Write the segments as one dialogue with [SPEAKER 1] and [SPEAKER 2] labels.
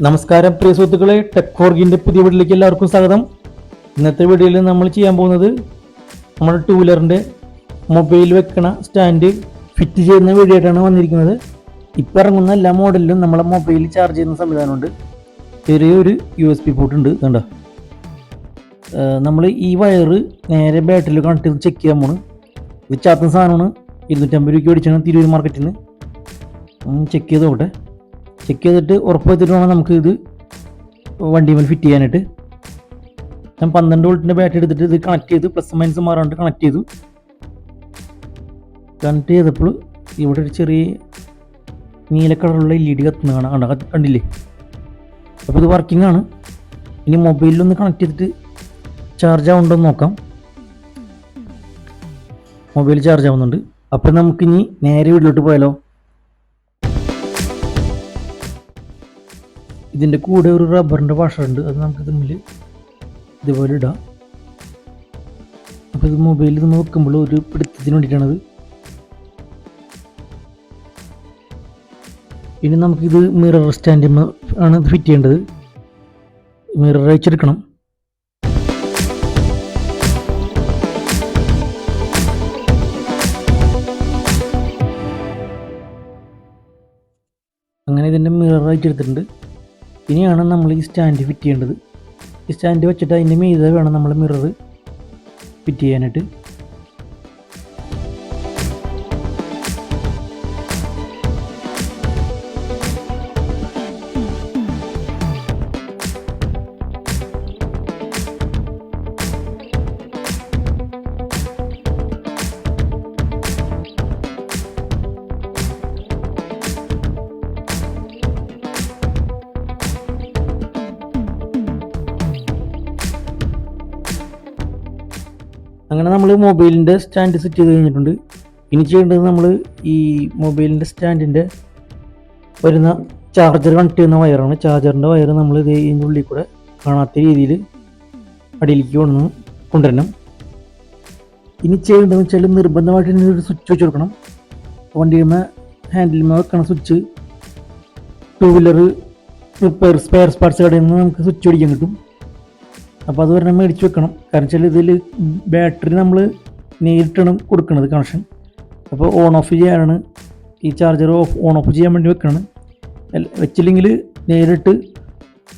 [SPEAKER 1] നമസ്കാരം പ്രിയ സുഹൃത്തുക്കളെ, ടെക് ഫോർഗിൻ്റെ പുതിയ വീഡിയോയിലേക്ക് എല്ലാവർക്കും സ്വാഗതം. ഇന്നത്തെ വീഡിയോയിൽ നമ്മൾ ചെയ്യാൻ പോകുന്നത് നമ്മുടെ ടൂ വീലറിൻ്റെ മൊബൈൽ വെക്കണ സ്റ്റാൻഡ് ഫിറ്റ് ചെയ്യുന്ന വീഡിയോ ആയിട്ടാണ് വന്നിരിക്കുന്നത്. ഇപ്പോൾ ഇറങ്ങുന്ന എല്ലാ മോഡലിലും നമ്മളെ മൊബൈൽ ചാർജ് ചെയ്യുന്ന സംവിധാനമുണ്ട്. ചെറിയൊരു USB പോർട്ട് ഉണ്ട്. കണ്ടോ, നമ്മൾ ഈ വയറ് നേരെ ബാറ്ററിയിൽ കണക്ട് ചെയ്ത് ചെക്ക് ചെയ്യാൻ പോണ്. ഇത് ചാത്തുന്ന സാധനമാണ്. 250 രൂപയ്ക്ക് മേടിച്ചാണ് തിരൂർ മാർക്കറ്റിൽ നിന്ന്. ചെക്ക് ചെയ്ത് നോക്കട്ടെ. ചെക്ക് ചെയ്തിട്ട് ഉറപ്പ് വെച്ചിട്ട് വേണം നമുക്ക് ഇത് വണ്ടി മേൽ ഫിറ്റ് ചെയ്യാനായിട്ട്. ഞാൻ 12 വോൾട്ടിൻ്റെ ബാറ്ററി എടുത്തിട്ട് ഇത് കണക്ട് ചെയ്ത് പ്ലസ് മൈനസ് മാറാണ്ട് കണക്ട് ചെയ്തു. കണക്ട് ചെയ്തപ്പോൾ ഇവിടെ ഒരു ചെറിയ നീല കളറുള്ള LED കത്തുന്ന കണ്ടില്ലേ? അപ്പോൾ ഇത് വർക്കിംഗ് ആണ്. ഇനി മൊബൈലിലൊന്ന് കണക്ട് ചെയ്തിട്ട് ചാർജ് ആവുന്നുണ്ടോ എന്ന് നോക്കാം. മൊബൈൽ ചാർജ് ആവുന്നുണ്ട്. അപ്പോൾ നമുക്കിനി നേരെ വീട്ടിലോട്ട് പോയാലോ. ഇതിൻ്റെ കൂടെ ഒരു റബ്ബറിൻ്റെ വാഷറുണ്ട്. അത് നമുക്ക് തമ്മിൽ ഇതുപോലെ ഇടാം. അപ്പോൾ ഇത് മൊബൈലിൽ നിന്ന് വെക്കുമ്പോൾ ഒരു പിടുത്തത്തിന് വേണ്ടിയിട്ടാണത്. ഇനി നമുക്കിത് മിറർ സ്റ്റാൻഡിൽ ആണ് ഇത് ഫിറ്റ് ചെയ്യേണ്ടത്. മിറർ അയച്ചെടുക്കണം. അങ്ങനെ ഇതിൻ്റെ മിറർ അയച്ചെടുത്തിട്ടുണ്ട്. ഇനിയാണ് നമ്മൾ ഈ സ്റ്റാൻഡ് ഫിറ്റ് ചെയ്യേണ്ടത്. ഈ സ്റ്റാൻഡ് വെച്ചിട്ട് അതിൻ്റെ മീതെ വേണം നമ്മൾ മിറർ ഫിറ്റ് ചെയ്യാനായിട്ട്. അങ്ങനെ നമ്മൾ മൊബൈലിൻ്റെ സ്റ്റാൻഡ് സെറ്റ് ചെയ്ത് കഴിഞ്ഞിട്ടുണ്ട്. ഇനി ചെയ്യേണ്ടത് നമ്മൾ ഈ മൊബൈലിൻ്റെ സ്റ്റാൻഡിൻ്റെ വരുന്ന ചാർജർ കണക്ട് ചെയ്യുന്ന വയറാണ്. ചാർജറിൻ്റെ വയർ നമ്മൾ ഇതിൻ്റെ ഉള്ളിൽ കൂടെ കാണാത്ത രീതിയിൽ അടിയിലേക്ക് കൊണ്ടുവരണം. ഇനി ചെയ്യേണ്ടതെന്ന് വെച്ചാൽ നിർബന്ധമായിട്ട് ഒരു സ്വിച്ച് വെച്ച് കൊടുക്കണം. വണ്ടിയുമേ ഹാൻഡിലുമേ വെക്കണ switch two wheeler spare parts കടയിൽ നിന്ന് നമുക്ക് സ്വിച്ച് പിടിക്കാൻ കിട്ടും. അപ്പോൾ അത് പറഞ്ഞാൽ മേടിച്ച് വെക്കണം. കാരണം വെച്ചാൽ ഇതിൽ ബാറ്ററി നമ്മൾ നേരിട്ടാണ് കൊടുക്കുന്നത് കണക്ഷൻ. അപ്പോൾ ഓൺ ഓഫ് ചെയ്യാനാണ് ഈ ചാർജർ ഓൺ ഓഫ് ചെയ്യാൻ വേണ്ടി വെക്കണം. വെച്ചില്ലെങ്കിൽ നേരിട്ട്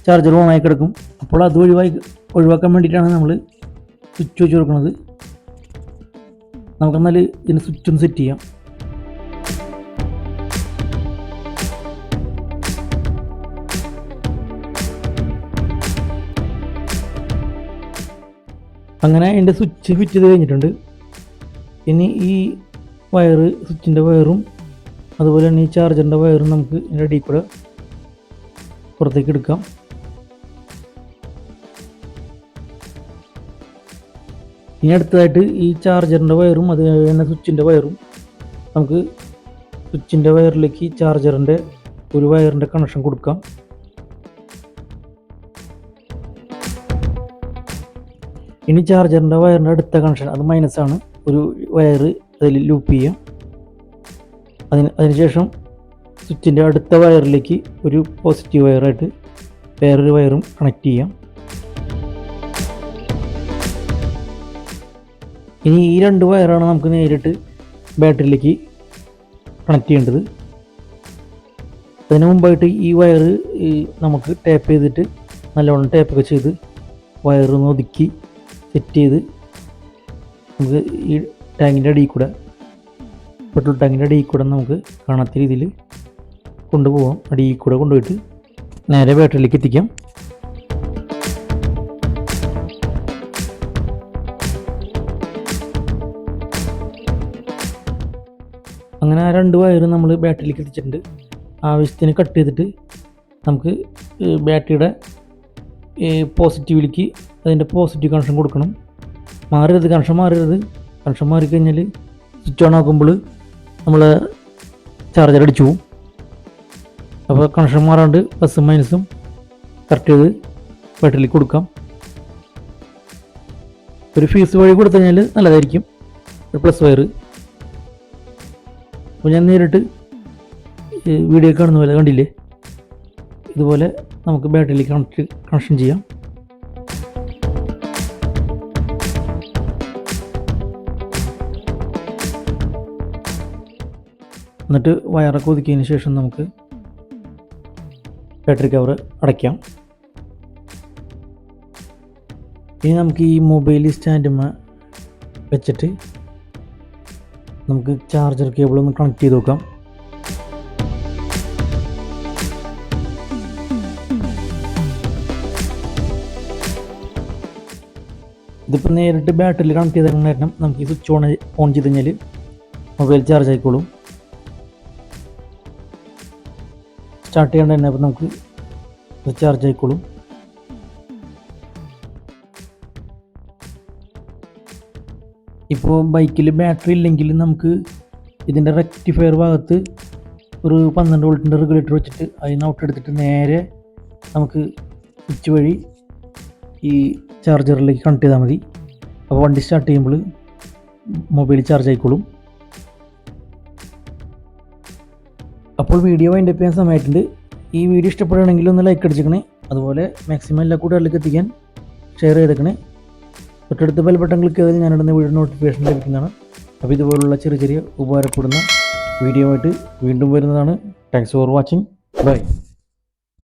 [SPEAKER 1] ചാർജർ ഓണായി കിടക്കും. അപ്പോൾ അത് ഒഴിവാക്കാൻ വേണ്ടിയിട്ടാണ് നമ്മൾ സ്വിച്ച് വെച്ച് കൊടുക്കുന്നത്. നമുക്കെന്നാൽ ഇതിന് സ്വിച്ച് ഒന്ന് സെറ്റ് ചെയ്യാം. അങ്ങനെ അതിൻ്റെ സ്വിച്ച് ഫിറ്റ് ചെയ്ത് കഴിഞ്ഞിട്ടുണ്ട്. ഇനി ഈ വയറ്, സ്വിച്ചിൻ്റെ വയറും അതുപോലെ തന്നെ ഈ ചാർജറിൻ്റെ വയറും നമുക്ക് ഇതിൻ്റെ അടിയിൽ കൂടെ പുറത്തേക്ക് എടുക്കാം. ഇനി അടുത്തതായിട്ട് ഈ ചാർജറിൻ്റെ വയറും അതുപോലെ തന്നെ സ്വിച്ചിൻ്റെ വയറും നമുക്ക് സ്വിച്ചിൻ്റെ വയറിലേക്ക് ചാർജറിൻ്റെ ഒരു വയറിൻ്റെ കണക്ഷൻ കൊടുക്കാം. ഇനി ചാർജറിൻ്റെ വയറിൻ്റെ അടുത്ത കണക്ഷൻ അത് മൈനസാണ്. ഒരു വയറ് അതിൽ ലൂപ്പ് ചെയ്യാം. അതിനുശേഷം സ്വിച്ചിൻ്റെ അടുത്ത വയറിലേക്ക് ഒരു പോസിറ്റീവ് വയറായിട്ട് വേറൊരു വയറും കണക്ട് ചെയ്യാം. ഇനി ഈ 2 വയറാണ് നമുക്ക് നേരിട്ട് ബാറ്ററിയിലേക്ക് കണക്ട് ചെയ്യേണ്ടത്. അതിന് മുമ്പായിട്ട് ഈ വയറ് നമുക്ക് ടാപ്പ് ചെയ്തിട്ട് നല്ലവണ്ണം ടാപ്പൊക്കെ ചെയ്ത് വയറൊന്ന് ഒതുക്കി സെറ്റ് ചെയ്ത് നമുക്ക് ഈ ടാങ്കിൻ്റെ അടിയിൽ കൂടെ, പെട്രോൾ ടാങ്കിൻ്റെ അടിയിൽ കൂടെ നമുക്ക് കാണാത്ത രീതിയിൽ കൊണ്ടുപോകാം. അടിയിൽ കൂടെ കൊണ്ടുപോയിട്ട് നേരെ ബാറ്ററിയിലേക്ക് എത്തിക്കാം. അങ്ങനെ ആ 2 വയറും നമ്മൾ ബാറ്ററിയിലേക്ക് എത്തിച്ചിട്ടുണ്ട്. ആവശ്യത്തിന് കട്ട് ചെയ്തിട്ട് നമുക്ക് ബാറ്ററിയുടെ പോസിറ്റീവിലേക്ക് അതിൻ്റെ പോസിറ്റീവ് കണക്ഷൻ കൊടുക്കണം. കണക്ഷൻ മാറിക്കഴിഞ്ഞാൽ സ്വിച്ച് ഓൺ ആക്കുമ്പോൾ നമ്മൾ ചാർജർ അടിച്ചു പോകും. അപ്പോൾ കണക്ഷൻ മാറാണ്ട് പ്ലസും മൈനസും കറക്റ്റ് ചെയ്ത് ബാറ്ററിയിലേക്ക് കൊടുക്കാം. ഒരു ഫീസ് വഴി കൊടുത്തു കഴിഞ്ഞാൽ നല്ലതായിരിക്കും, ഒരു പ്ലസ് വയർ. അപ്പോൾ ഞാൻ നേരിട്ട് വീഡിയോ കാണുന്ന പോലെ കണ്ടില്ലേ, ഇതുപോലെ നമുക്ക് ബാറ്ററിയിലേക്ക് കണക്ഷൻ ചെയ്യാം. എന്നിട്ട് വയറൊക്കെ ഒതുക്കിയതിന് ശേഷം നമുക്ക് ബാറ്ററി കവർ അടയ്ക്കാം. ഇനി നമുക്ക് ഈ മൊബൈൽ സ്റ്റാൻഡുമ്മ വെച്ചിട്ട് നമുക്ക് ചാർജർ കേബിൾ ഒന്ന് കണക്ട് ചെയ്ത് നോക്കാം. ഇതിപ്പോൾ നേരിട്ട് ബാറ്ററിയിൽ കണക്ട് ചെയ്ത കാരണം നമുക്ക് ഈ സ്വിച്ച് ഓൺ ചെയ്ത് കഴിഞ്ഞാൽ മൊബൈൽ ചാർജ് ആയിക്കോളും. സ്റ്റാർട്ട് ചെയ്യേണ്ട തന്നെ അപ്പോൾ നമുക്ക് ചാർജ് ആയിക്കോളും. ഇപ്പോൾ ബൈക്കിൽ ബാറ്ററി ഇല്ലെങ്കിൽ നമുക്ക് ഇതിൻ്റെ റെക്ടിഫയർ ഭാഗത്ത് ഒരു 12 വോൾട്ടിൻ്റെ റെഗുലേറ്റർ വെച്ചിട്ട് അതിന് ഔട്ട് എടുത്തിട്ട് നേരെ നമുക്ക് സ്വിച്ച് വഴി ഈ ചാർജറിലേക്ക് കണക്ട് ചെയ്താൽ മതി. അപ്പോൾ വണ്ടി സ്റ്റാർട്ട് ചെയ്യുമ്പോൾ മൊബൈൽ ചാർജ് ആയിക്കോളും. അപ്പോൾ വീഡിയോ വൈൻഡപ്പ് ചെയ്യാൻ സമയമായിട്ടുണ്ട്. ഈ വീഡിയോ ഇഷ്ടപ്പെടുകയാണെങ്കിൽ ഒന്ന് ലൈക്ക് അടിച്ചിക്കണേ. അതുപോലെ മാക്സിമം എല്ലാ കൂട്ടുകാരിലേക്ക് എത്തിക്കാൻ ഷെയർ ചെയ്തേക്കണേ. തൊട്ടടുത്ത ബെൽ ബട്ടൺ ക്ലിക്ക് ചെയ്താൽ ഞാനിടുന്ന വീഡിയോ നോട്ടിഫിക്കേഷൻ ലഭിക്കുന്നതാണ്. അപ്പോൾ ഇതുപോലുള്ള ചെറിയ ചെറിയ ഉപകാരപ്പെടുന്ന വീഡിയോ ആയിട്ട് വീണ്ടും വരുന്നതാണ്. Thanks for watching. ബൈ.